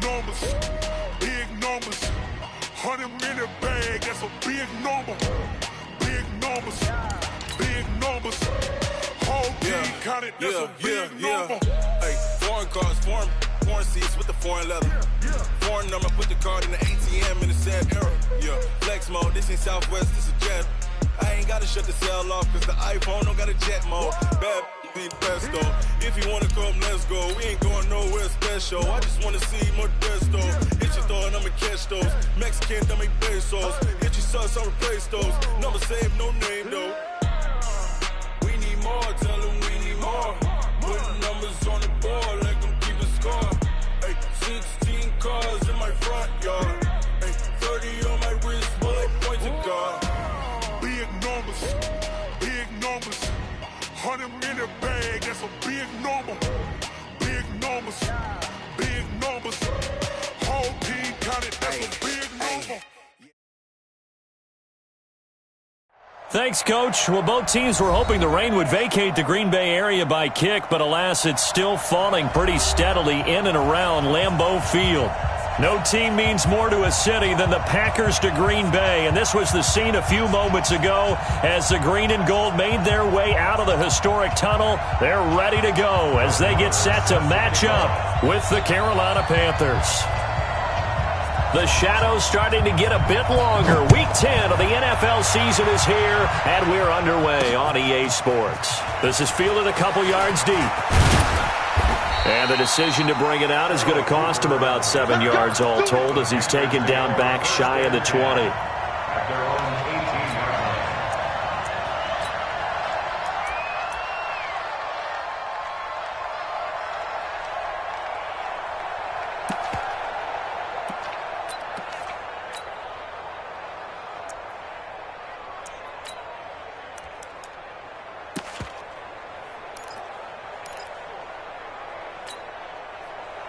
numbers, big numbers. 100-minute bag, that's a big number. Big numbers, big numbers. Whole team counted, that's a big number. Hey, foreign cars, foreign seats with the foreign leather. Foreign number, put the card in the ATM in the sad era. Yeah, flex mode, this ain't Southwest, this a jet. I ain't gotta shut the cell off, cause the iPhone don't got a jet mode. Bad ain't best though. If you wanna come, let's go. We ain't going nowhere special. I just wanna see Modesto. Hit your thought, I'ma catch those. Mexican, don't make pesos. Hit your sus, I'll replace those. Number saved, no name though. We need more, tell them we need more. Putting numbers on the board like I'm keeping score. Hey, 16 cars in my front yard. Hey, 30 on my wrist, bullet point to God. Big numbers, big numbers. 100-minute bag, that's a big number. Big numbers, big numbers. Whole team counted, that's a big number. Thanks, Coach. Well, both teams were hoping the rain would vacate the Green Bay area by kick, but alas, it's still falling pretty steadily in and around Lambeau Field. No team means more to a city than the Packers to Green Bay, and this was the scene a few moments ago as the green and gold made their way out of the historic tunnel. They're ready to go as they get set to match up with the Carolina Panthers. The shadows starting to get a bit longer. Week 10 of the NFL season is here, and we're underway on EA Sports. This is fielded a couple yards deep. And the decision to bring it out is going to cost him about 7 yards all told as he's taken down back shy of the 20.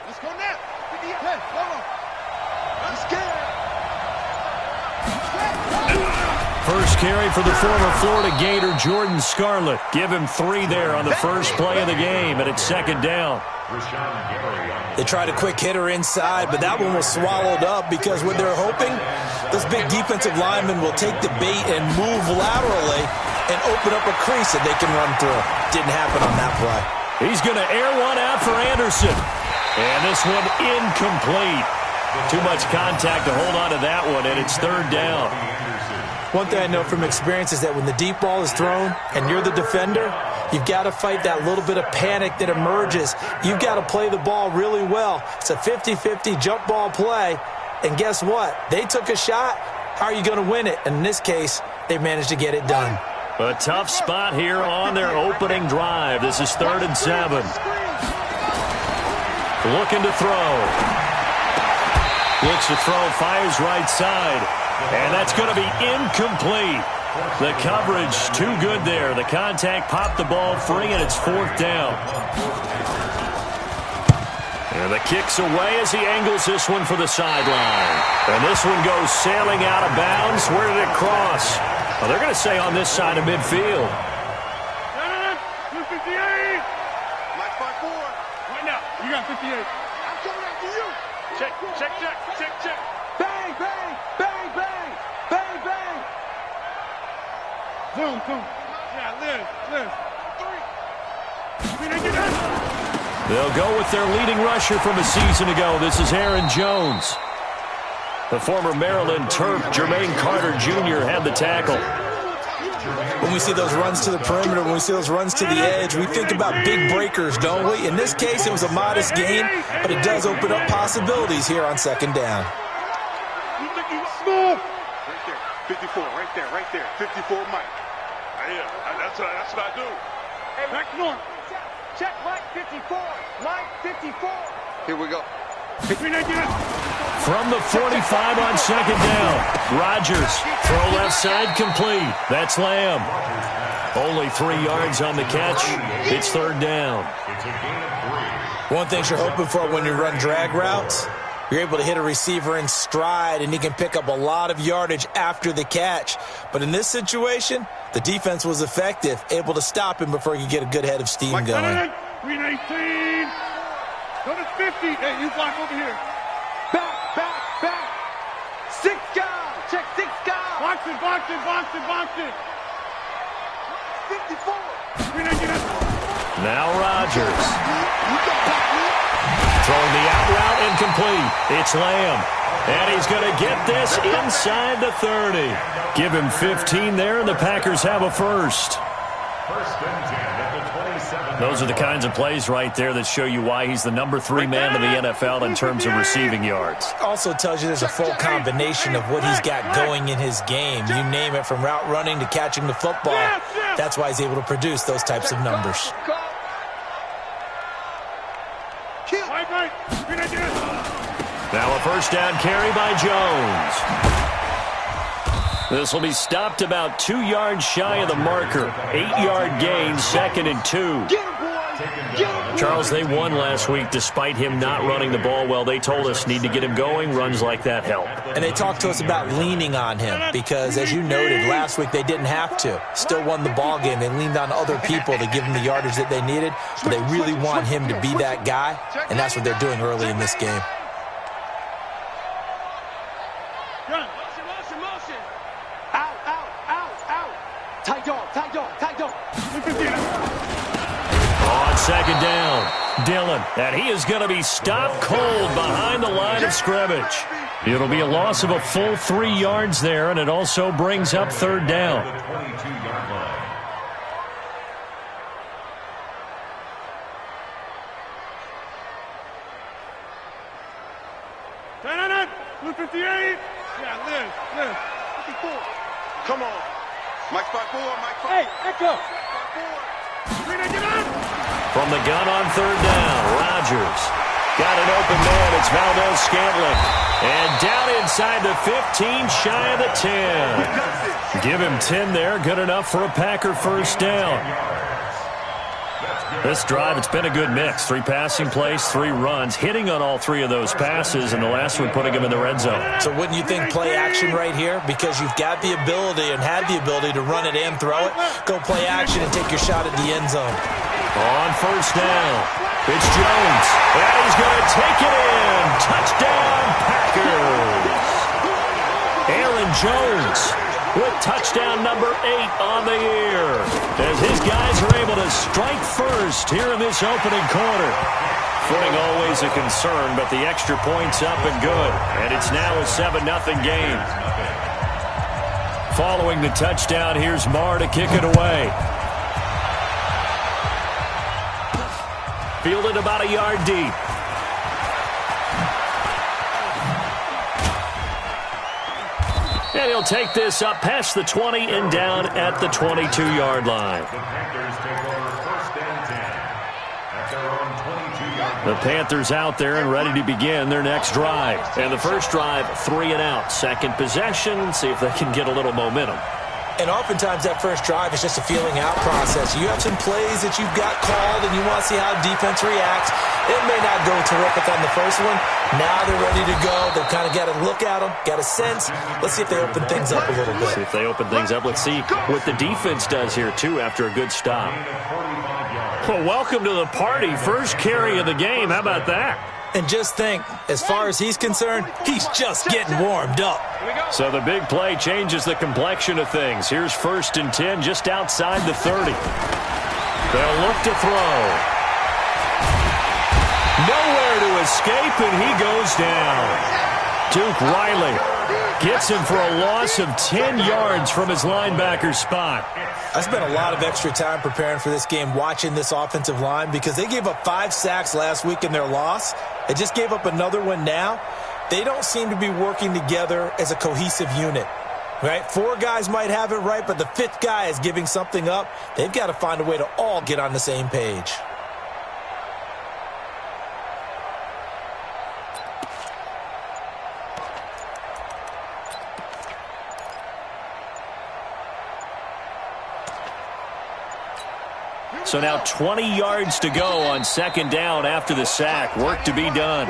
Let's go now. Hey, come on. I'm scared. First carry for the former Florida Gator, Jordan Scarlett. Give him 3 there on the first play of the game, and it's second down. They tried a quick hitter inside, but that one was swallowed up because what they're hoping, this big defensive lineman will take the bait and move laterally and open up a crease that they can run through. Didn't happen on that play. He's going to air one out for Anderson. And this one incomplete. Too much contact to hold on to that one, and it's third down. One thing I know from experience is that when the deep ball is thrown and you're the defender, you've got to fight that little bit of panic that emerges. You've got to play the ball really well. It's a 50-50 jump ball play, and guess what? They took a shot. How are you going to win it? And in this case, they managed to get it done. A tough spot here on their opening drive. This is 3rd and 7. Looking to throw. Looks to throw, fires right side. And that's going to be incomplete. The coverage too good there. The contact popped the ball free, and it's 4th down. And the kick's away as he angles this one for the sideline. And this one goes sailing out of bounds. Where did it cross? Well, they're going to say on this side of midfield. 258. Like 5-4. Right now. You got 58. I'm coming after you. Check. Bang, bang, bang, bang, bang, bang. Zoom. Yeah, live. 3. They'll go with their leading rusher from a season ago. This is Aaron Jones. The former Maryland Terp, Jermaine Carter Jr. had the tackle. When we see those runs to the perimeter, when we see those runs to the edge, we think about big breakers, don't we? In this case, it was a modest gain, but it does open up possibilities here on 2nd down. Right there. 54, right there. 54, Mike. Yeah, that's what I do. Hey, back north. Check Mike 54. Mike 54. Here we go. From the 45 on 2nd down. Rodgers, throw left side complete. That's Lamb. Only 3 yards on the catch. It's 3rd down. One thing you're hoping for when you run drag routes, you're able to hit a receiver in stride, and he can pick up a lot of yardage after the catch. But in this situation, the defense was effective, able to stop him before he could get a good head of steam going. 318. Go to 50. Hey, you block over here. 6 guys. Check 6 guys. Box it, box it, box it, box it. 54. Now Rodgers. Throwing the out route incomplete. It's Lamb. And he's going to get this inside the 30. Give him 15 there, and the Packers have a first. Those are the kinds of plays right there that show you why he's the number 3 man in the NFL in terms of receiving yards. Also tells you there's a full combination of what he's got going in his game. You name it, from route running to catching the football. That's why he's able to produce those types of numbers. Now a first down carry by Jones. This will be stopped about 2 yards shy of the marker. 8-yard gain, 2nd and 2. Charles, they won last week despite him not running the ball well. They told us need to get him going. Runs like that help. And they talked to us about leaning on him because, as you noted, last week they didn't have to. Still won the ball game. They leaned on other people to give him the yardage that they needed, but they really want him to be that guy, and that's what they're doing early in this game. On second down, Dillon, and he is going to be stopped cold behind the line of scrimmage. It'll be a loss of a full 3 yards there, and it also brings up third down. Blue 58. Yeah, Liz. 54. Come on. Mike 5-4, Mike 5. Hey, Echo. From the gun on third down, Rodgers. Got an open man. It's Valdez-Scantling. And down inside the 15, shy of the 10. Give him 10 there. Good enough for a Packer first down. This drive, it's been a good mix. 3 passing plays, 3 runs, hitting on all 3 of those passes, and the last one putting him in the red zone. So wouldn't you think play action right here? Because you've got the ability and had the ability to run it and throw it. Go play action and take your shot at the end zone. On first down, it's Jones. And he's going to take it in. Touchdown, Packers. Aaron Jones with touchdown number 8 on the year, as his guys are able to strike first here in this opening quarter. Footing always a concern, but the extra point's up and good, and it's now a 7-0 game. Following the touchdown, here's Marr to kick it away. Fielded about a yard deep. And he'll take this up past the 20 and down at the 22-yard line. The Panthers out there and ready to begin their next drive. And the first drive, 3 and out. Second possession, see if they can get a little momentum. And oftentimes that first drive is just a feeling out process. You have some plays that you've got called and you want to see how defense reacts. It may not go terrific on the first one. Now they're ready to go. They've kind of got to look at them, got a sense. Let's see if they open things up a little bit. See if they open things up. Let's see what the defense does here, too, after a good stop. Well, welcome to the party. First carry of the game. How about that? And just think, as far as he's concerned, he's just getting warmed up. So the big play changes the complexion of things. Here's 1st and 10 just outside the 30. They'll look to throw. Nowhere to escape, and he goes down. Duke Riley gets him for a loss of 10 yards from his linebacker spot. I spent a lot of extra time preparing for this game, watching this offensive line, because they gave up 5 sacks last week in their loss. They just gave up another one now. They don't seem to be working together as a cohesive unit. Right? 4 guys might have it right, but the 5th guy is giving something up. They've got to find a way to all get on the same page. So now 20 yards to go on second down after the sack. Work to be done.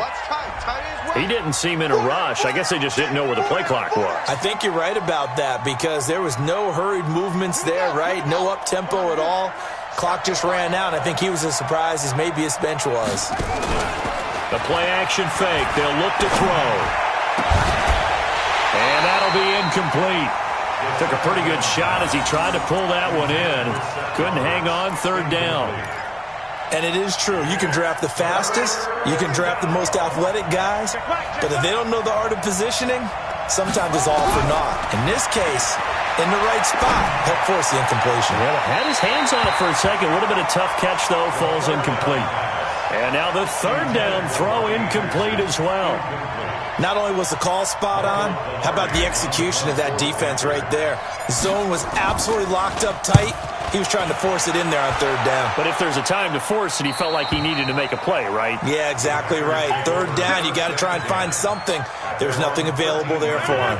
He didn't seem in a rush. I guess they just didn't know where the play clock was. I think you're right about that, because there was no hurried movements there, right? No up-tempo at all. Clock just ran out. I think he was as surprised as maybe his bench was. The play-action fake. They'll look to throw. That'll be incomplete. Took a pretty good shot as he tried to pull that one in. Couldn't hang on, third down. And it is true. You can draft the fastest. You can draft the most athletic guys. But if they don't know the art of positioning, sometimes it's all for naught. In this case, in the right spot, help force the incompletion. Yeah, had his hands on it for a second. A little bit of tough catch, though, falls incomplete. And now the third down throw incomplete as well. Not only was the call spot on, how about the execution of that defense right there? The zone was absolutely locked up tight. He was trying to force it in there on third down. But if there's a time to force it, he felt like he needed to make a play, right? Yeah, exactly right. Third down, you got to try and find something. There's nothing available there for him.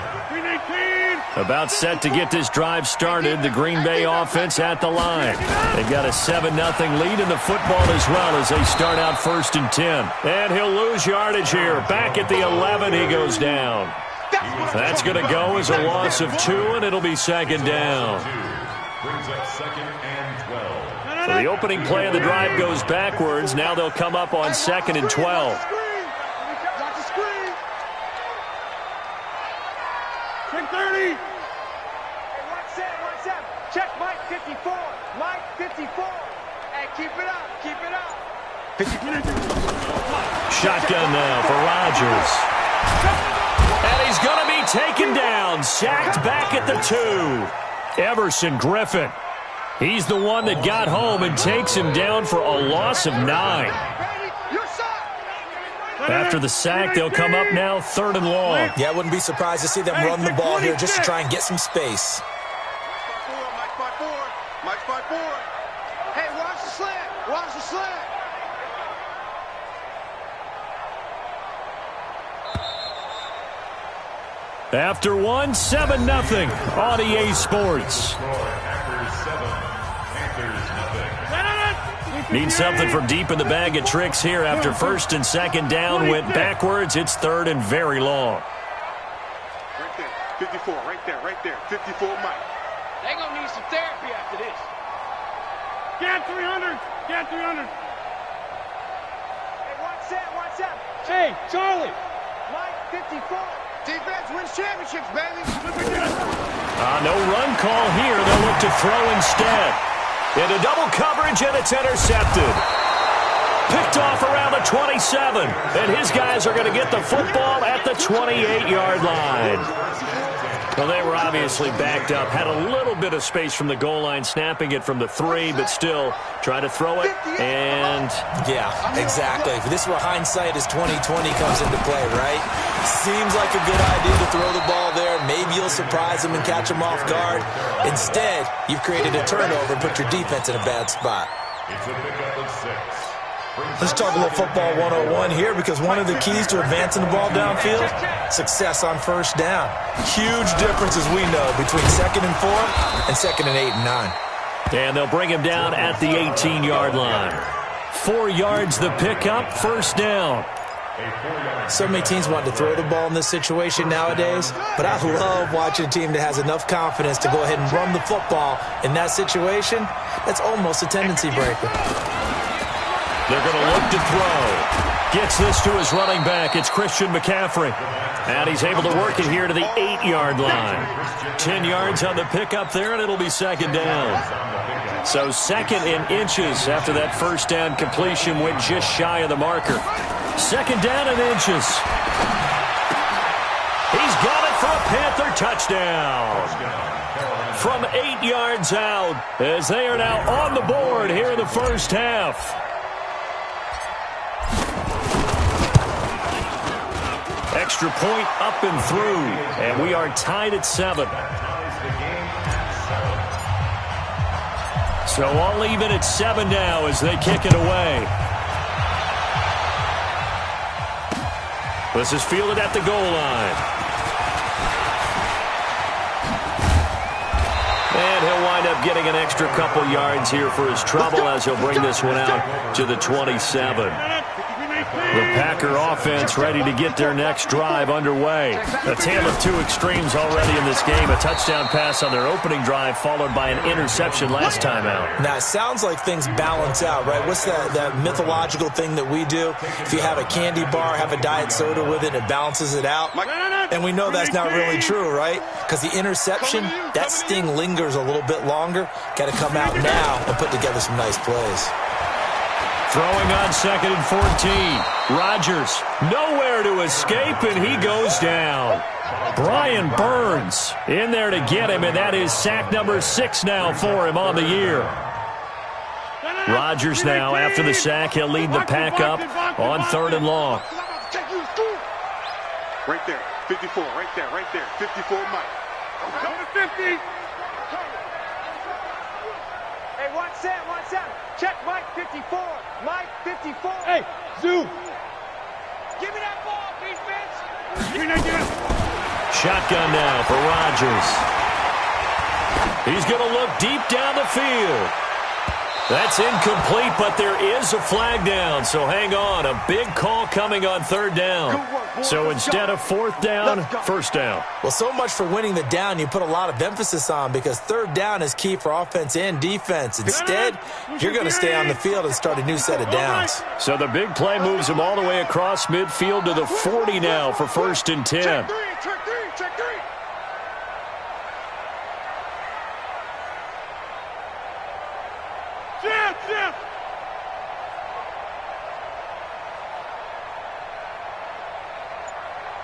About set to get this drive started. The Green Bay offense at the line. They've got a 7-0 lead in the football as well as they start out 1st and 10. And he'll lose yardage here. Back at the 11, he goes down. That's going to go as a loss of 2, and it'll be 2nd down. So the opening play of the drive goes backwards. Now they'll come up on 2nd and 12. Check 30. Check Mike 54. Mike 54. Hey, keep it up. Keep it up. Shotgun now for Rodgers. And he's going to be taken down. Sacked back at the 2. Everson Griffin. He's the one that got home and takes him down for a loss of 9. After the sack, they'll come up now 3rd and long. Yeah, I wouldn't be surprised to see them run the ball here just to try and get some space. Mike's by 4. Hey, watch the slant. Watch the slant. After 1, 7-0 on EA Sports. Need something from deep in the bag of tricks here after 1st and 2nd down went backwards. It's 3rd and very long. Right there, 54, right there, 54 Mike. They're going to need some therapy after this. Get 300. Get 300. Hey, watch that. Hey, Charlie. Mike 54. Defense wins championships, baby. No run call here. They'll look to throw instead. Into double coverage, and it's intercepted. Picked off around the 27. And his guys are going to get the football at the 28-yard line. Well, they were obviously backed up. Had a little bit of space from the goal line, snapping it from the 3, but still trying to throw it. And yeah, exactly. This is where hindsight is 20/20 comes into play, right? Seems like a good idea to throw the ball there. Maybe you'll surprise them and catch them off guard. Instead, you've created a turnover and put your defense in a bad spot. It's a pickup of 6. Let's talk a little football 101 here, because one of the keys to advancing the ball downfield, success on 1st down. Huge differences, we know, between 2nd and 4 and 2nd and 8 and 9. And they'll bring him down at the 18-yard line. 4 yards the pickup, 1st down. So many teams want to throw the ball in this situation nowadays, but I love watching a team that has enough confidence to go ahead and run the football in that situation. That's almost a tendency breaker. They're going to look to throw. Gets this to his running back. It's Christian McCaffrey. And he's able to work it here to the 8-yard line. 10 yards on the pickup there, and it'll be 2nd down. So 2nd in inches after that 1st down completion went just shy of the marker. 2nd down in inches. He's got it for a Panther touchdown. From 8 yards out, as they are now on the board here in the 1st half. Extra point up and through, and we are tied at 7. So all even at 7 now as they kick it away. This is fielded at the goal line. And he'll wind up getting an extra couple yards here for his trouble as he'll bring this one out to the 27. The Packer offense ready to get their next drive underway. A tale of two extremes already in this game. A touchdown pass on their opening drive followed by an interception last time out. Now, it sounds like things balance out, right? What's that mythological thing that we do? If you have a candy bar, have a diet soda with it, it balances it out. And we know that's not really true, right? Because the interception, that sting lingers a little bit longer. Got to come out now and put together some nice plays. Throwing on 2nd and 14. Rodgers nowhere to escape, and he goes down. Brian Burns in there to get him, and that is sack number 6 now for him on the year. Rodgers now, after the sack, he'll lead the pack up on 3rd and long. Right there, 54, right there, 54, Mike. Go to 50. Hey, 1-7. Check Mike 54. Mike 54. Hey, Zoo. Give me that ball, defense. Give me that. Shotgun now for Rodgers. He's going to look deep down the field. That's incomplete, but there is a flag down, so hang on. A big call coming on 3rd down. So instead of 4th down, 1st down. Well, so much for winning the down you put a lot of emphasis on, because 3rd down is key for offense and defense. Instead, you're going to stay on the field and start a new set of downs. So the big play moves him all the way across midfield to the 40 now for 1st and 10. Check three. Jim.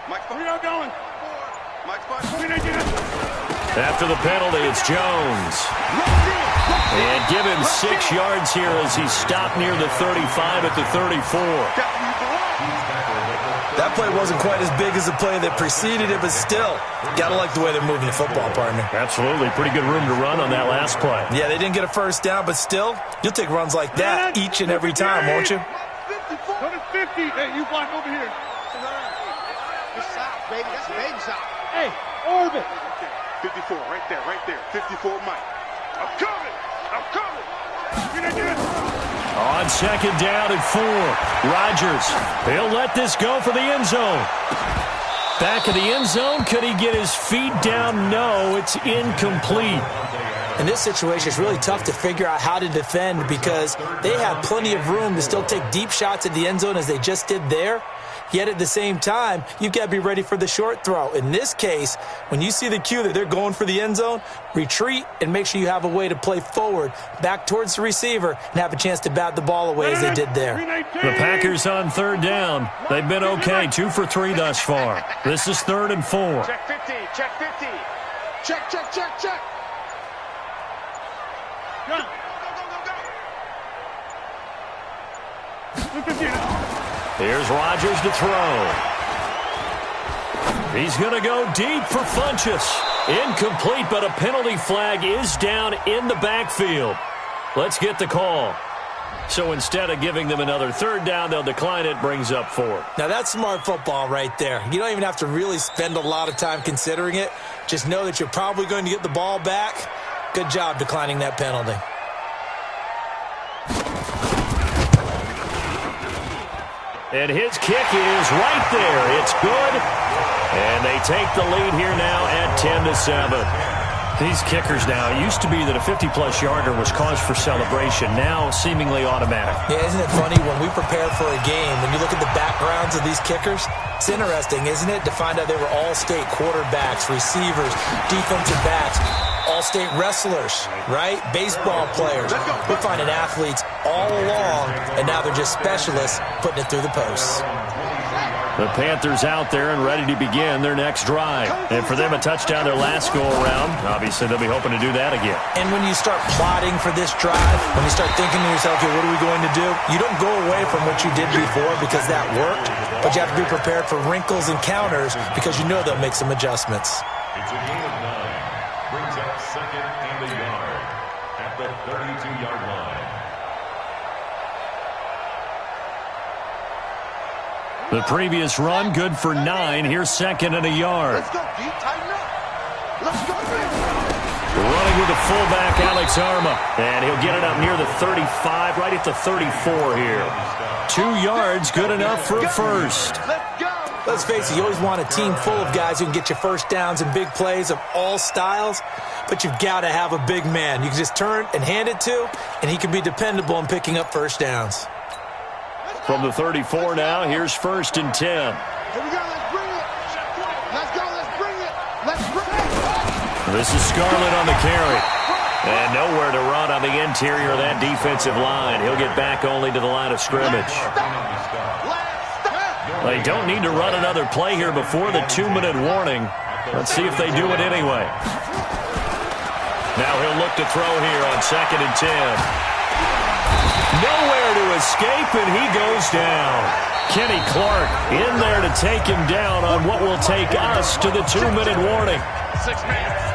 Mike's Where y'all going? Mike's fine. After the penalty, it's Jones. And give him 6 yards here as he's stopped near the 35 at the 34. That play wasn't quite as big as the play that preceded it, but still, got to like the way they're moving the football, partner. Absolutely. Pretty good room to run on that last play. Yeah, they didn't get a 1st down, but still, you'll take runs like that each and every time, won't you? Go to 50. Hey, you block over here. It's south, baby. That's baby south. Hey, orbit. 54, right there, 54, Mike. I'm coming. On 2nd down and 4. Rodgers, he'll let this go for the end zone. Back of the end zone. Could he get his feet down? No, it's incomplete. In this situation, it's really tough to figure out how to defend, because they have plenty of room to still take deep shots at the end zone as they just did there. Yet at the same time, you've got to be ready for the short throw. In this case, when you see the cue that they're going for the end zone, retreat and make sure you have a way to play forward, back towards the receiver, and have a chance to bat the ball away as they did there. The Packers on 3rd down. They've been okay, 2 for 3 thus far. This is 3rd and 4. Check 50. Check. Go. Here's Rodgers to throw. He's going to go deep for Funchess. Incomplete, but a penalty flag is down in the backfield. Let's get the call. So instead of giving them another 3rd down, they'll decline it, brings up 4. Now, that's smart football right there. You don't even have to really spend a lot of time considering it. Just know that you're probably going to get the ball back. Good job declining that penalty. And his kick is right there. It's good. And they take the lead here now at 10-7. These kickers now, it used to be that a 50-plus yarder was cause for celebration. Now seemingly automatic. Yeah, isn't it funny when we prepare for a game, when you look at the backgrounds of these kickers, it's interesting, isn't it, to find out they were all-state quarterbacks, receivers, defensive backs, all-state wrestlers, right? Baseball players. We're finding athletes all along, and now they're just specialists putting it through the posts. The Panthers out there and ready to begin their next drive. And for them, a touchdown their last go-around. Obviously, they'll be hoping to do that again. And when you start plotting for this drive, when you start thinking to yourself, okay, what are we going to do? You don't go away from what you did before because that worked, but you have to be prepared for wrinkles and counters because you know they'll make some adjustments. It's a gain of 9. Brings up 2nd and a yard at the 32-yard line. The previous run, good for 9. Here's 2nd and a yard. Let's go, D. Tighten up. Let's go, Running with the fullback, Alex Arma. And he'll get it up near the 35, right at the 34 here. 2 yards, good enough for a first. Let's face it, you always want a team full of guys who can get you first downs and big plays of all styles, but you've got to have a big man you can just turn and hand it to, and he can be dependable in picking up first downs. From the 34 now, here's 1st and 10. Here we go, let's bring it. Let's go, let's bring it. Let's bring it. This is Scarlett on the carry. And nowhere to run on the interior of that defensive line. He'll get back only to the line of scrimmage. They don't need to run another play here before the 2-minute warning. Let's see if they do it anyway. Now he'll look to throw here on 2nd and 10. Nowhere to escape, and he goes down. Kenny Clark in there to take him down on what will take us to the 2-minute warning. 6 man.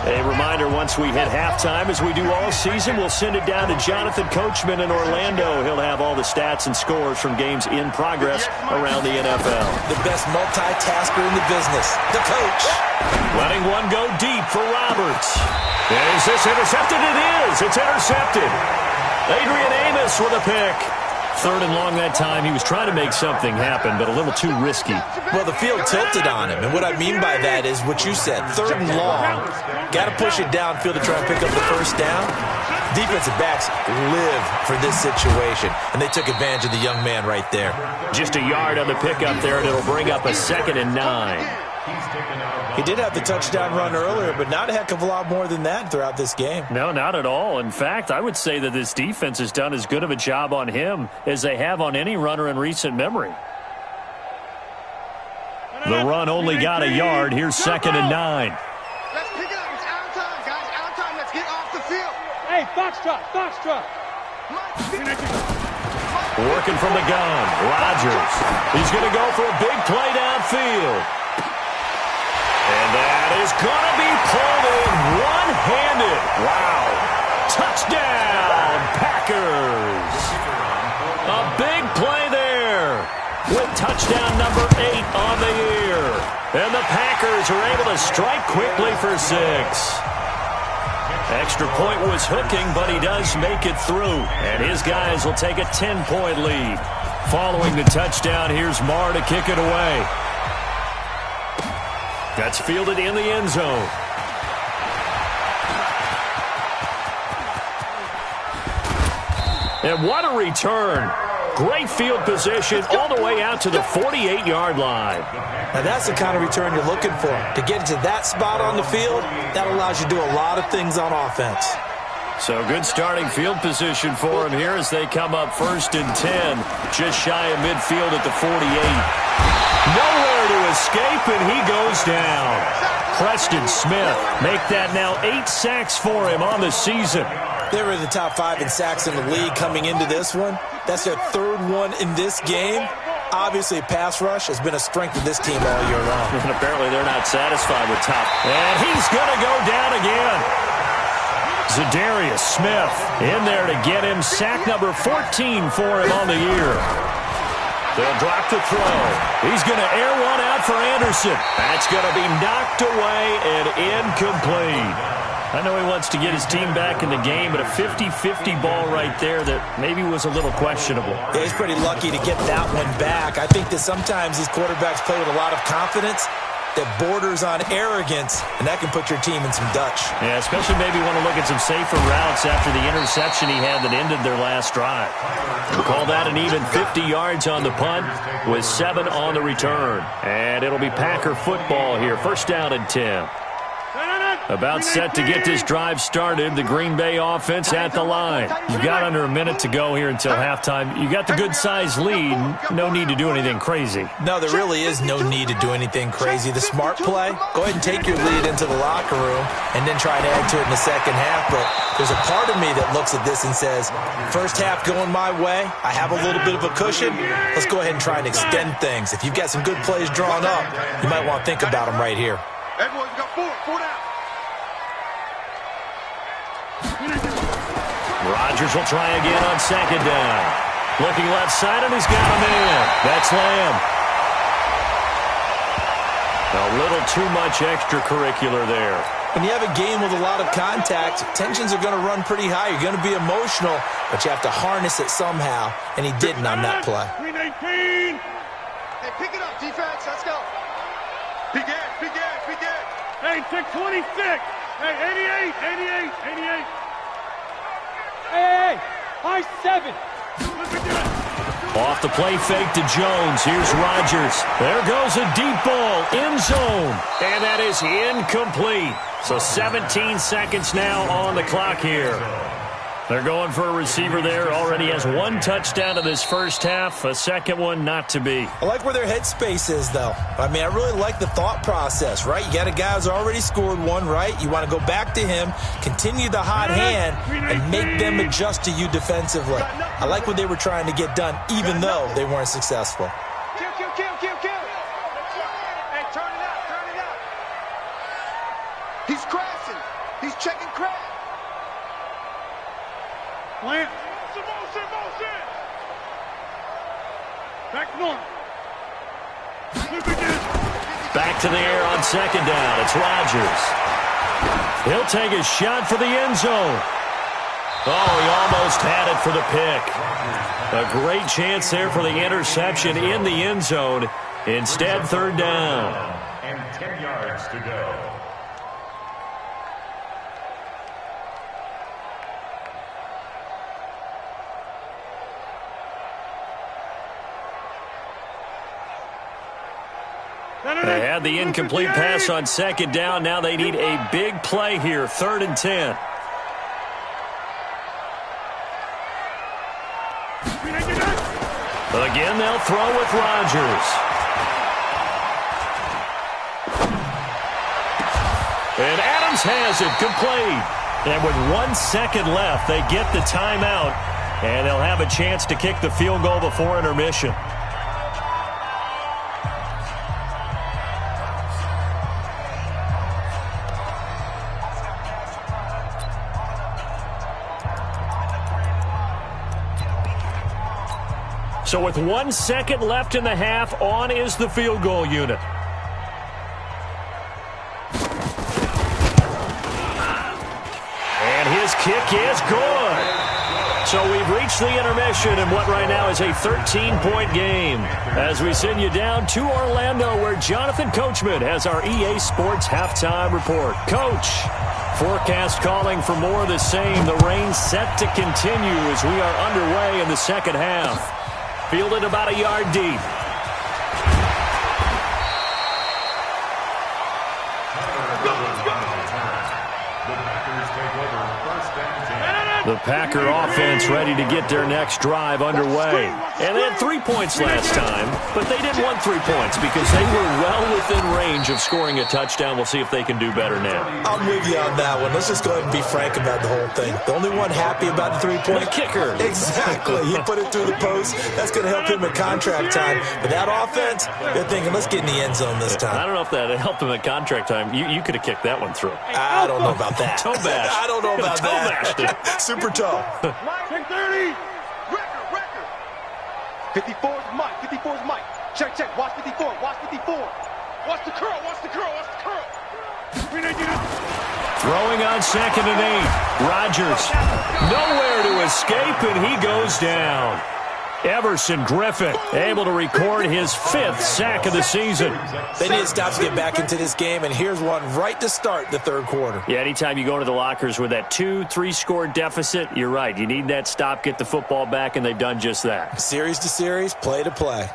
A reminder, once we hit halftime, as we do all season, we'll send it down to Jonathan Coachman in Orlando. He'll have all the stats and scores from games in progress around the NFL. The best multitasker in the business, the coach. Letting one go deep for Roberts. Is this intercepted? It is. It's intercepted. Adrian Amos with a pick. 3rd and long that time. He was trying to make something happen, but a little too risky. Well, the field tilted on him, and what I mean by that is what you said, 3rd and long. Got to push it downfield to try and pick up the first down. Defensive backs live for this situation, and they took advantage of the young man right there. Just a yard on the pickup there, and it'll bring up a 2nd and 9. He did have the touchdown run earlier, but not a heck of a lot more than that throughout this game. No, not at all. In fact, I would say that this defense has done as good of a job on him as they have on any runner in recent memory. The run only got a yard. Here's 2nd and 9. Let's pick it up. It's out of time, guys. Out of time. Let's get off the field. Hey, Foxtrot, Foxtrot. Working from the gun. Rodgers. He's going to go for a big play downfield. And that is going to be pulled in one-handed. Wow. Touchdown, Packers. A big play there with touchdown number 8 on the year. And the Packers are able to strike quickly for 6. Extra point was hooking, but he does make it through. And his guys will take a 10-point lead. Following the touchdown, here's Marr to kick it away. That's fielded in the end zone. And what a return. Great field position all the way out to the 48-yard line. Now that's the kind of return you're looking for. To get to that spot on the field, that allows you to do a lot of things on offense. So good starting field position for him here as they come up 1st and 10. Just shy of midfield at the 48. Nowhere to escape, and he goes down. Preston Smith make that now 8 sacks for him on the season. They were in the top 5 in sacks in the league coming into this one. That's their 3rd one in this game. Obviously, pass rush has been a strength of this team all year long. And apparently they're not satisfied with top. And he's going to go down again. Zadarius Smith in there to get him sack number 14 for him on the year. They'll drop the throw. He's going to air one out for Anderson. That's going to be knocked away and incomplete. I know he wants to get his team back in the game, but a 50-50 ball right there that maybe was a little questionable. Yeah, he's pretty lucky to get that one back. I think that sometimes these quarterbacks play with a lot of confidence that borders on arrogance, and that can put your team in some Dutch. Yeah, especially maybe want to look at some safer routes after the interception he had that ended their last drive. We'll call that an even 50 yards on the punt with 7 on the return. And it'll be Packer football here. 1st down and 10. About set to get this drive started. The Green Bay offense at the line. You've got under a minute to go here until halftime. You got the good-sized lead. No need to do anything crazy. No, there really is no need to do anything crazy. The smart play, go ahead and take your lead into the locker room and then try to add to it in the second half. But there's a part of me that looks at this and says, first half going my way. I have a little bit of a cushion. Let's go ahead and try and extend things. If you've got some good plays drawn up, you might want to think about them right here. Everyone's got 4 down. Rodgers will try again on 2nd down. Looking left side, and he's got a man. That's Lamb. A little too much extracurricular there. When you have a game with a lot of contact, tensions are going to run pretty high. You're going to be emotional, but you have to harness it somehow, and he didn't on that play. 319. Hey, pick it up, defense. Let's go. Big ass, big ass, big ass. Hey, 626. Hey, 88, 88, 88. Hey, high 7. Look at that. Off the play fake to Jones. Here's Rodgers. There goes a deep ball. End zone. And that is incomplete. So 17 seconds now on the clock here. They're going for a receiver there. Already has one touchdown in this first half. A second one not to be. I like where their headspace is, though. I mean, I really like the thought process, right? You got a guy who's already scored one, right? You want to go back to him, continue the hot hand, and make them adjust to you defensively. I like what they were trying to get done, even though they weren't successful. Kill, kill, kill, kill, kill. Hey, turn it out, turn it out. He's crashing. He's checking crash. Plant. Motion, motion. Back north. Back to the air on second down. It's Rodgers. He'll take a shot for the end zone. Oh, he almost had it for the pick. A great chance there for the interception in the end zone. Instead, third down. And 10 yards to go. They had the incomplete pass on second down. Now they need a big play here. 3rd and 10. Again, they'll throw with Rodgers. And Adams has it complete. And with 1 second left, they get the timeout. And they'll have a chance to kick the field goal before intermission. So with 1 second left in the half, on is the field goal unit. And his kick is good. So we've reached the intermission in what right now is a 13-point game. As we send you down to Orlando, where Jonathan Coachman has our EA Sports halftime report. Coach, forecast calling for more of the same. The rain set to continue as we are underway in the second half. Fielded about a yard deep. The Packer offense ready to get their next drive underway. And they had 3 points last time, but they didn't want 3 points because they were well within range of scoring a touchdown. We'll see if they can do better now. I'm with you on that one. Let's just go ahead and be frank about the whole thing. The only one happy about the 3-point kicker. Exactly. He put it through the post. That's going to help him at contract time. But that offense, they're thinking, let's get in the end zone this time. I don't know if that helped him at contract time. You could have kicked that one through. I don't know about that. Toe bash. I don't know about toe that. Bashed Super toe. 30. Record. 54's Mike. 54's Mike. Check. Watch 54. Watch 54. Watch the curl. Watch the curl. Watch the curl. Throwing on 2nd and 8. Rodgers nowhere to escape, and he goes down. Everson Griffin able to record his 5th sack of the season. They need to stop to get back into this game, and here's one right to start the third quarter. Yeah, anytime you go into the lockers with that 2-3 score deficit, you're right. You need that stop, get the football back, and they've done just that. Series to series, play to play.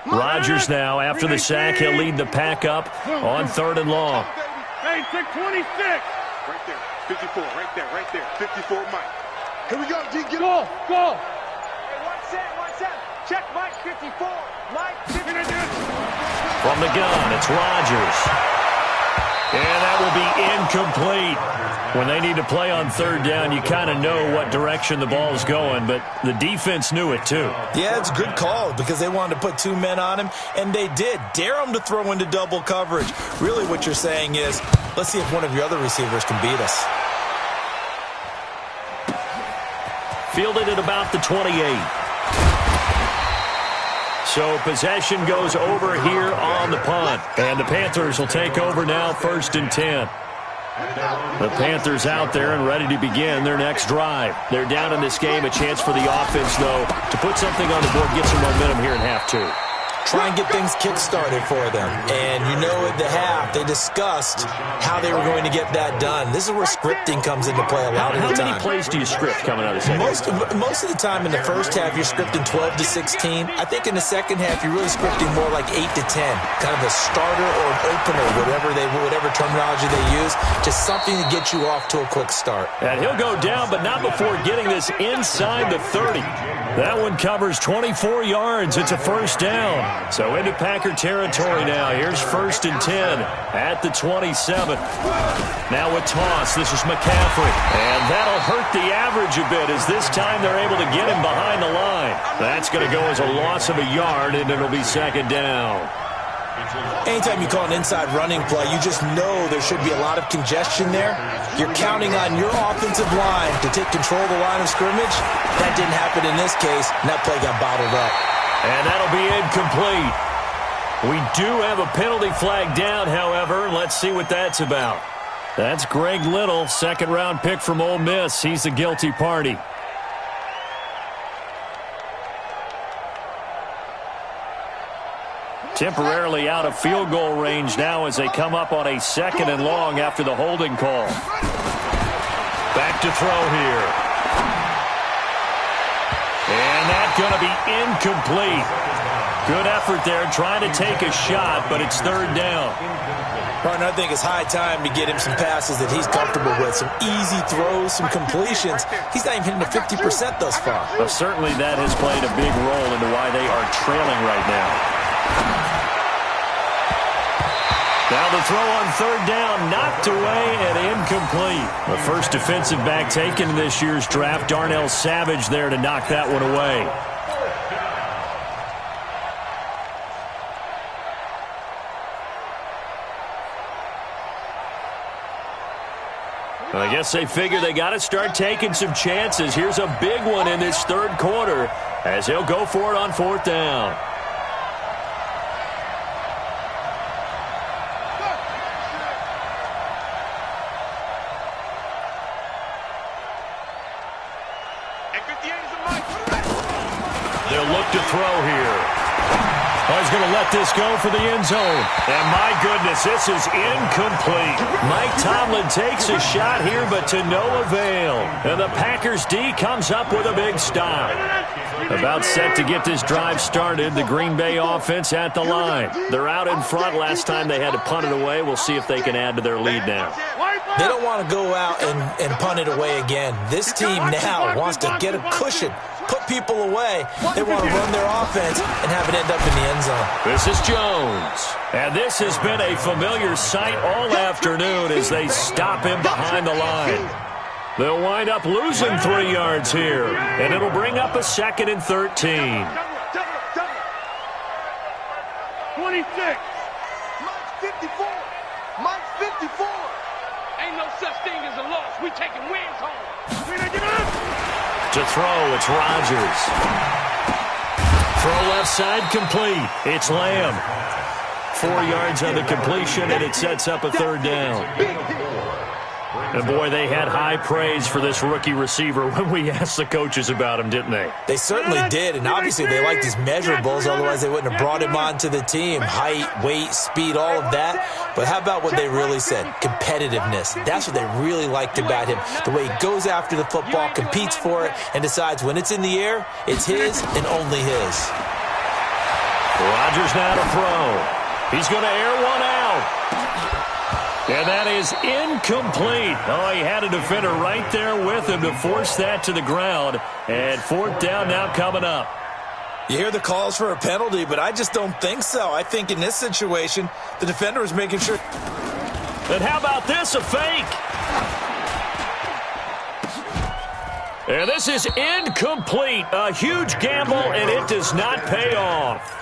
Rodgers now, after the sack, he'll lead the pack up on 3rd and long. Hey, 626. Right there. 54. Right there. 54 Mike. Here we go, D. Get Go. One set. Check Mike 54. Mike 54. From the gun, it's Rodgers. And that will be incomplete. When they need to play on 3rd down, you kind of know what direction the ball's going, but the defense knew it too. Yeah, it's a good call because they wanted to put 2 men on him, and they did. Dare him to throw into double coverage. Really what you're saying is, let's see if one of your other receivers can beat us. Fielded at about the 28. So possession goes over here on the punt. And the Panthers will take over now, 1st and 10. The Panthers out there and ready to begin their next drive. They're down in this game. A chance for the offense, though, to put something on the board, get some momentum here in half 2. Try and get things kick-started for them. And you know at the half, they discussed how they were going to get that done. This is where scripting comes into play a lot of the time. How many plays do you script coming out of the second half? Most of the time in the first half, you're scripting 12 to 16. I think in the second half, you're really scripting more like 8 to 10. Kind of a starter or an opener, whatever terminology they use. Just something to get you off to a quick start. And he'll go down, but not before getting this inside the 30. That one covers 24 yards. It's a 1st down. So into Packer territory now. Here's 1st and 10 at the 27. Now a toss. This is McCaffrey. And that'll hurt the average a bit as this time they're able to get him behind the line. That's going to go as a loss of a yard, and it'll be 2nd down. Anytime you call an inside running play, you just know there should be a lot of congestion there. You're counting on your offensive line to take control of the line of scrimmage. That didn't happen in this case, and that play got bottled up. And that'll be incomplete. We do have a penalty flag down, however. Let's see what that's about. That's Greg Little, 2nd-round pick from Ole Miss. He's the guilty party. Temporarily out of field goal range now as they come up on a 2nd and long after the holding call. Back to throw here. And that's going to be incomplete. Good effort there trying to take a shot, but it's 3rd down. Partner, I think it's high time to get him some passes that he's comfortable with. Some easy throws, some completions. He's not even hitting the 50% thus far. Well, certainly that has played a big role into why they are trailing right now. Now the throw on 3rd down, knocked away and incomplete. The first defensive back taken in this year's draft, Darnell Savage there to knock that one away. I guess they figure they got to start taking some chances. Here's a big one in this 3rd quarter as he'll go for it on 4th down. They'll look to throw here. Oh, he's going to let this go for the end zone. And my goodness, this is incomplete. Mike Tomlin takes a shot here, but to no avail. And the Packers D comes up with a big stop. About set to get this drive started, the Green Bay offense at the line. They're out in front. Last time they had to punt it away. We'll see if they can add to their lead now. They don't want to go out and punt it away again. This team now wants to get a cushion, put people away. They want to run their offense and have it end up in the end zone. This is Jones. And this has been a familiar sight all afternoon as they stop him behind the line. They'll wind up losing 3 yards here, and it'll bring up a 2nd and 13. 26. Mike's 54. Mike's 54. Ain't no such thing as a loss. We taking wins home. To throw, it's Rodgers. Throw left side complete. It's Lamb. 4 yards on the completion, and it sets up a 3rd down. And, boy, they had high praise for this rookie receiver when we asked the coaches about him, didn't they? They certainly did, and obviously they liked his measurables. Otherwise, they wouldn't have brought him onto the team. Height, weight, speed, all of that. But how about what they really said? Competitiveness. That's what they really liked about him. The way he goes after the football, competes for it, and decides when it's in the air, it's his and only his. Rodgers now to throw. He's going to air one out. And that is incomplete. Oh, he had a defender right there with him to force that to the ground. And 4th down now coming up. You hear the calls for a penalty, but I just don't think so. I think in this situation, the defender is making sure. And how about this, a fake? And this is incomplete. A huge gamble, and it does not pay off.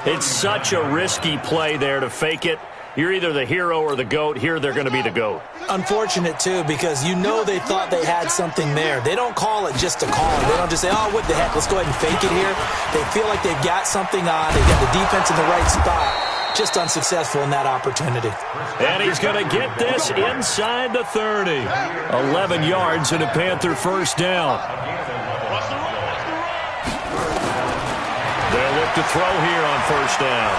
It's such a risky play there to fake it. you're either the hero or the GOAT. Here they're going to be the GOAT. Unfortunate, too, because you know they thought they had something there. They don't call it just to call it. They don't just say, oh, what the heck, let's go ahead and fake it here. They feel like they've got something on. They've got the defense in the right spot. Just unsuccessful in that opportunity. And he's going to get this inside the 30. 11 yards and a Panther first down. They'll look to throw here on first down.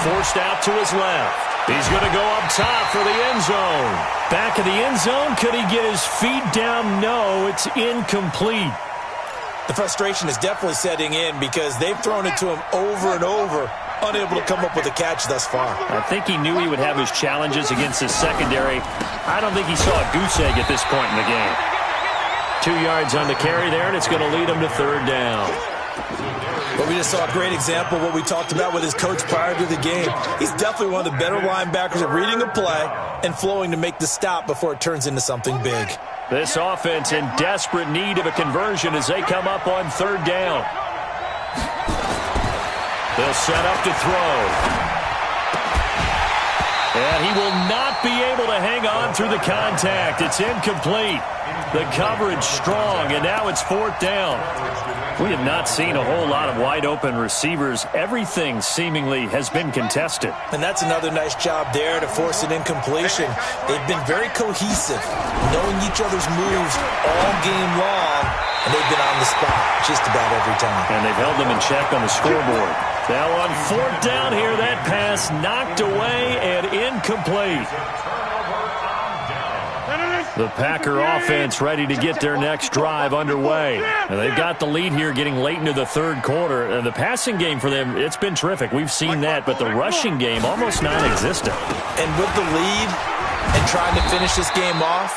Forced out to his left. He's going to go up top for the end zone. Back of the end zone. Could he get his feet down? No, it's incomplete. The frustration is definitely setting in because they've thrown it to him over and over, unable to come up with a catch thus far. I think he knew he would have his challenges against his secondary. I don't think he saw a goose egg at this point in the game. 2 yards on the carry there, and it's going to lead him to third down. But we just saw a great example of what we talked about with his coach prior to the game. He's definitely one of the better linebackers at reading a play and flowing to make the stop before it turns into something big. This offense in desperate need of a conversion as they come up on third down. They'll set up to throw. And he will not be able to hang on through the contact. It's incomplete. The coverage strong, and now it's fourth down. We have not seen a whole lot of wide-open receivers. Everything seemingly has been contested. And that's another nice job there to force an incompletion. They've been very cohesive, knowing each other's moves all game long, and they've been on the spot just about every time. And they've held them in check on the scoreboard. Now on fourth down here, that pass knocked away and incomplete. The Packer offense ready to get their next drive underway. And they've got the lead here getting late into the third quarter. And the passing game for them, it's been terrific. We've seen that, but the rushing game almost non-existent. And with the lead and trying to finish this game off,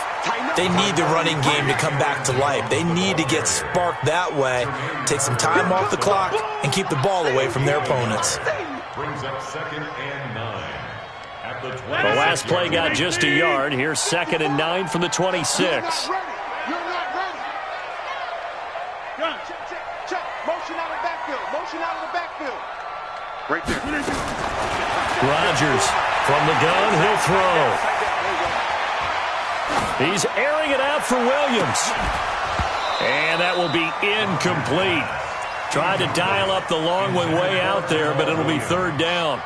they need the running game to come back to life. They need to get sparked that way, take some time off the clock, and keep the ball away from their opponents. Brings up 2nd and 9. The last play got just a yard. Here's 2nd and 9 from the 26. You're not ready. Check. Motion out of the backfield. Motion out of the backfield. Right there. Rodgers from the gun. He'll throw. He's airing it out for Williams. And that will be incomplete. Tried to dial up the long one way out there, but it'll be third down.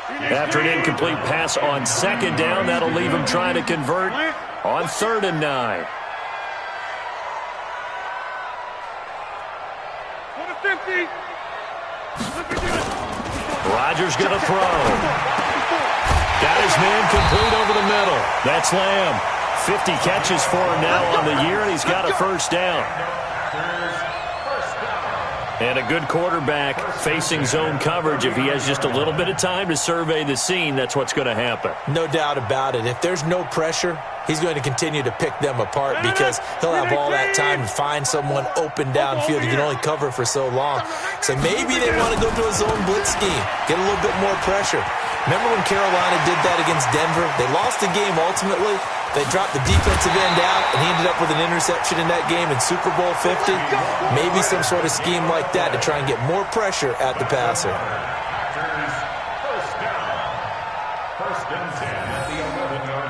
After an incomplete pass on second down, that'll leave him trying to convert on 3rd and 9. Rodgers going to throw. Got his man complete over the middle. That's Lamb. 50 catches for him now on the year, and he's got a first down. And a good quarterback facing zone coverage. If he has just a little bit of time to survey the scene, that's what's going to happen. No doubt about it. If there's no pressure, he's going to continue to pick them apart because he'll have all that time to find someone open downfield. He can only cover for so long. So maybe they want to go to a zone blitz scheme, get a little bit more pressure. Remember when Carolina did that against Denver? They lost the game ultimately. They dropped the defensive end out, and he ended up with an interception in that game in Super Bowl 50. Maybe some sort of scheme like that to try and get more pressure at the passer. First and 10 at the 11-yard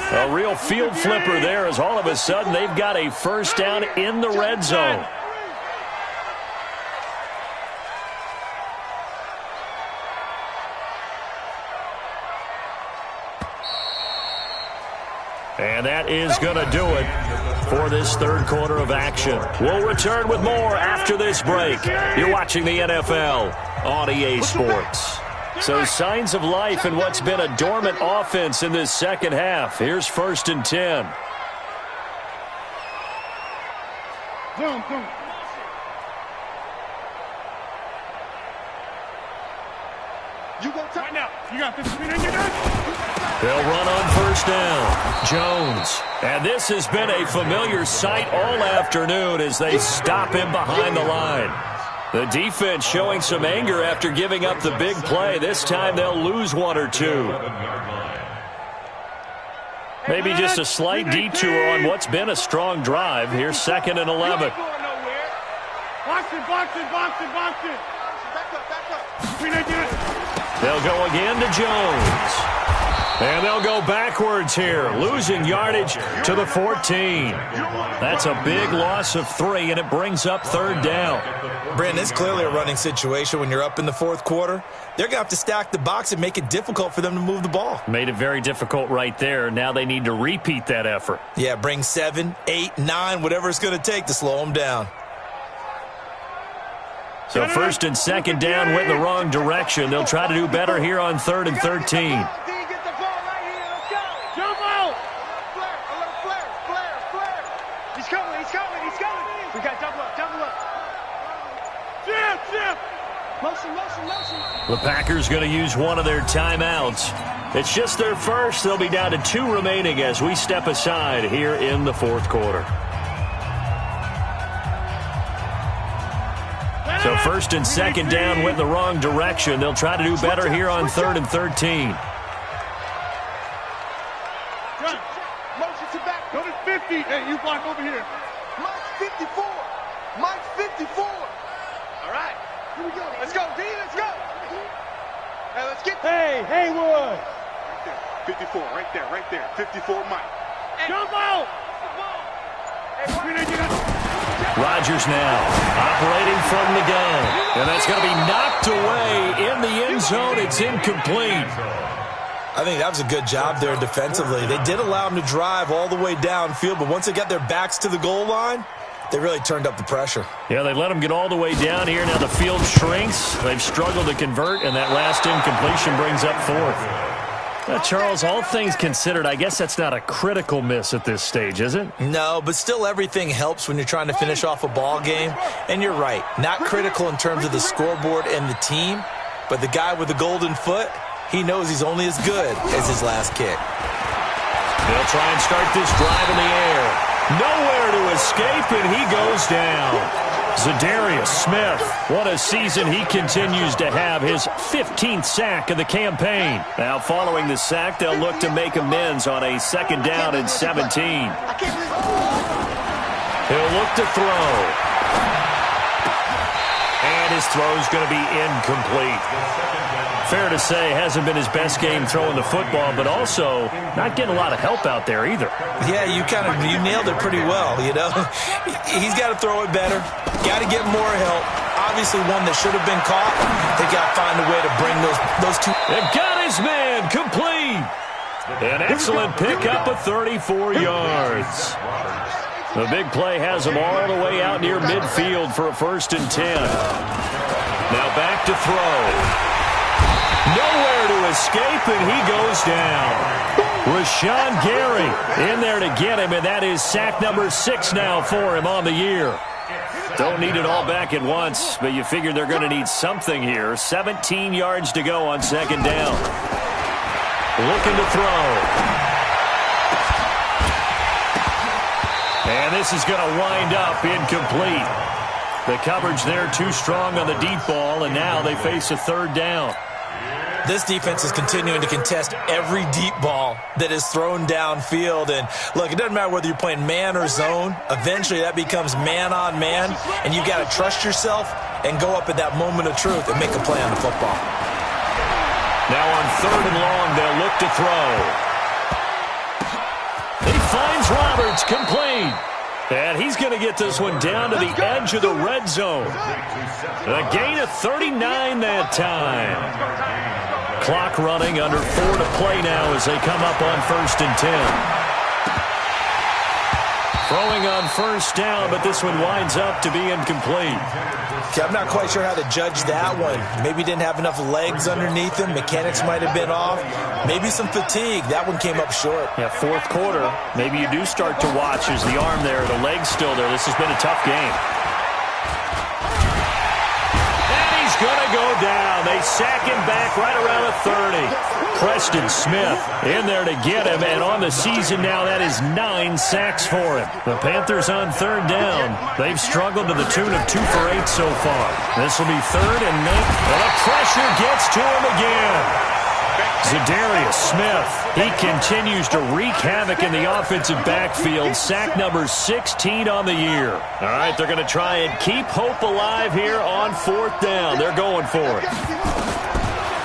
line. A real field flipper there as all of a sudden they've got a first down in the red zone. And that is going to do it for this third quarter of action. We'll return with more after this break. You're watching the NFL on EA Sports. So signs of life in what's been a dormant offense in this second half. Here's 1st and 10. Right now. You got 15 and you're done. They'll run on first down. Jones. And this has been a familiar sight all afternoon as they stop him behind the line. The defense showing some anger after giving up the big play. This time they'll lose one or two. Maybe just a slight detour on what's been a strong drive. Here's 2nd and 11. Box it. Back up. Between 18 and They'll go again to Jones. And they'll go backwards here, losing yardage to the 14. That's a big loss of 3, and it brings up 3rd down. Brandon, it's clearly a running situation when you're up in the 4th quarter. They're going to have to stack the box and make it difficult for them to move the ball. Made it very difficult right there. Now they need to repeat that effort. Yeah, bring 7, 8, 9, whatever it's going to take to slow them down. So 1st and 2nd down went in the wrong direction. They'll try to do better here on 3rd and 13. The Packers going to use one of their timeouts. It's just their first. They'll be down to 2 remaining as we step aside here in the 4th quarter. So 1st and 2nd down went in the wrong direction. They'll try to do better here on 3rd and 13. Motion to back. Go to 50. Hey, you block over here. Mike's 54. Mike's 54. All right. Here we go. Let's go, D. Let's go. Hey, let's get. Hey, Haywood. Right there. 54. Right there. 54, Mike. Jump out. Rodgers now operating from the gun. And that's going to be knocked away in the end zone. It's incomplete. I think that was a good job there defensively. They did allow them to drive all the way downfield, but once they got their backs to the goal line, they really turned up the pressure. Yeah, they let them get all the way down here. Now the field shrinks. They've struggled to convert, and that last incompletion brings up 4th. Charles, all things considered, I guess that's not a critical miss at this stage, is it? No, but still everything helps when you're trying to finish off a ball game. And you're right, not critical in terms of the scoreboard and the team, but the guy with the golden foot, he knows he's only as good as his last kick. They'll try and start this drive in the air. Nowhere to escape, and he goes down. Zadarius Smith, what a season he continues to have, his 15th sack of the campaign. Now following the sack, they'll look to make amends on a 2nd down and 17. He'll look to throw. And his throw's going to be incomplete. Fair to say, hasn't been his best game throwing the football, but also not getting a lot of help out there either. Yeah, you nailed it pretty well, you know. He's got to throw it better. Got to get more help. Obviously one that should have been caught. They got to find a way to bring those two. They've got his man complete. An excellent pickup of 34 yards. The big play has him all the way out near midfield for a 1st and 10. Now back to throw. Nowhere to escape, and he goes down. Rashawn Gary in there to get him, and that is sack number 6 now for him on the year. Don't need it all back at once, but you figure they're going to need something here. 17 yards to go on 2nd down. Looking to throw. And this is going to wind up incomplete. The coverage there too strong on the deep ball, and now they face a 3rd down. This defense is continuing to contest every deep ball that is thrown downfield. And, look, it doesn't matter whether you're playing man or zone. Eventually that becomes man-on-man, and you've got to trust yourself and go up at that moment of truth and make a play on the football. Now on 3rd and long, they'll look to throw. He finds Roberts, complete. And he's going to get this one down to the edge of the red zone. A gain of 39 that time. Clock running, under 4 to play now as they come up on 1st and 10. Throwing on 1st down, but this one winds up to be incomplete. Okay, I'm not quite sure how to judge that one. Maybe didn't have enough legs underneath him. Mechanics might have been off. Maybe some fatigue. That one came up short. Yeah, 4th quarter. Maybe you do start to watch as the arm there, the leg's still there. This has been a tough game. And he's going to go down. They sack him back right around the 30. Preston Smith in there to get him, and on the season now, that is 9 sacks for him. The Panthers on 3rd down. They've struggled to the tune of 2 for 8 so far. This will be 3rd and 9. And the pressure gets to him again. Zadarius Smith, he continues to wreak havoc in the offensive backfield. Sack number 16 on the year. All right, they're going to try and keep hope alive here on 4th down. They're going for it.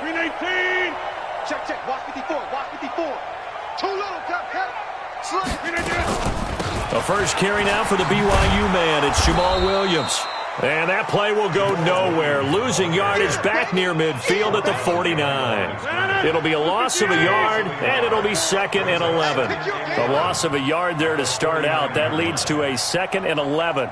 Green 18. Check, check. Watch 54. Watch 54. Too little. Cut. Slide. Green 18. The first carry now for the BYU man. It's Jamal Williams. And that play will go nowhere. Losing yardage back near midfield at the 49. It'll be a loss of a yard, and it'll be 2nd and 11. The loss of a yard there to start out. That leads to a 2nd and 11.